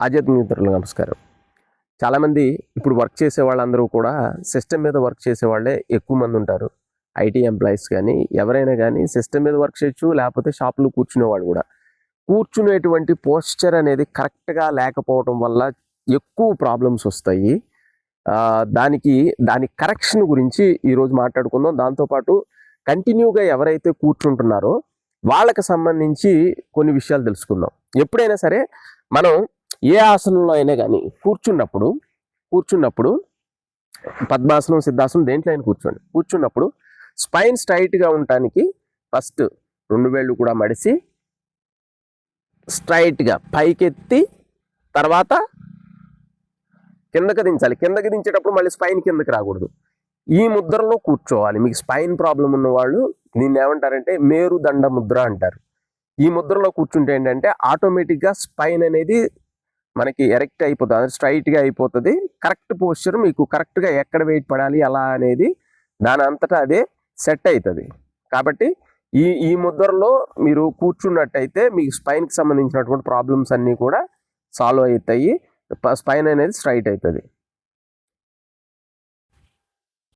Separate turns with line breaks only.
ఆధ్యాత్మిక మిత్రులు నమస్కారం. చాలామంది ఇప్పుడు వర్క్ చేసే వాళ్ళందరూ కూడా సిస్టమ్ మీద వర్క్ చేసే వాళ్ళే ఎక్కువ మంది ఉంటారు. ఐటీ ఎంప్లాయీస్ కానీ ఎవరైనా కానీ సిస్టమ్ మీద వర్క్ చేయొచ్చు, లేకపోతే షాప్లో కూర్చునేవాళ్ళు కూడా. కూర్చునేటువంటి పోస్చర్ అనేది కరెక్ట్గా లేకపోవడం వల్ల ఎక్కువ ప్రాబ్లమ్స్ వస్తాయి. దాని కరెక్షన్ గురించి ఈరోజు మాట్లాడుకుందాం. దాంతోపాటు కంటిన్యూగా ఎవరైతే కూర్చుంటున్నారో వాళ్ళకి సంబంధించి కొన్ని విషయాలు తెలుసుకుందాం. ఎప్పుడైనా సరే మనం ఏ ఆసనంలో అయినా కానీ కూర్చున్నప్పుడు పద్మాసనం, సిద్ధాసనం దేంట్లో అయినా కూర్చున్నప్పుడు స్పైన్ స్ట్రైట్గా ఉండటానికి ఫస్ట్ 2 వేళ్ళు కూడా మడిసి స్ట్రైట్గా పైకెత్తి తర్వాత కిందకి దించాలి. కిందకి దించేటప్పుడు మళ్ళీ స్పైన్ కిందకి రాకూడదు. ఈ ముద్రలో కూర్చోవాలి. మీకు స్పైన్ ప్రాబ్లం ఉన్నవాళ్ళు దీన్ని ఏమంటారంటే మేరుదండ ముద్ర అంటారు. ఈ ముద్రలో కూర్చుంటే ఏంటంటే ఆటోమేటిక్గా స్పైన్ అనేది మనకి ఎరెక్ట్ అయిపోతుంది, అది స్ట్రైట్గా అయిపోతుంది. కరెక్ట్ పోస్చర్ మీకు కరెక్ట్గా ఎక్కడ వెయిట్ పడాలి అలా అనేది దాని అంతటా అదే సెట్ అవుతుంది. కాబట్టి ఈ ముద్రలో మీరు కూర్చున్నట్టయితే మీకు స్పైన్కి సంబంధించినటువంటి ప్రాబ్లమ్స్ అన్నీ కూడా సాల్వ్ అవుతాయి. స్పైన్ అనేది స్ట్రైట్ అవుతుంది.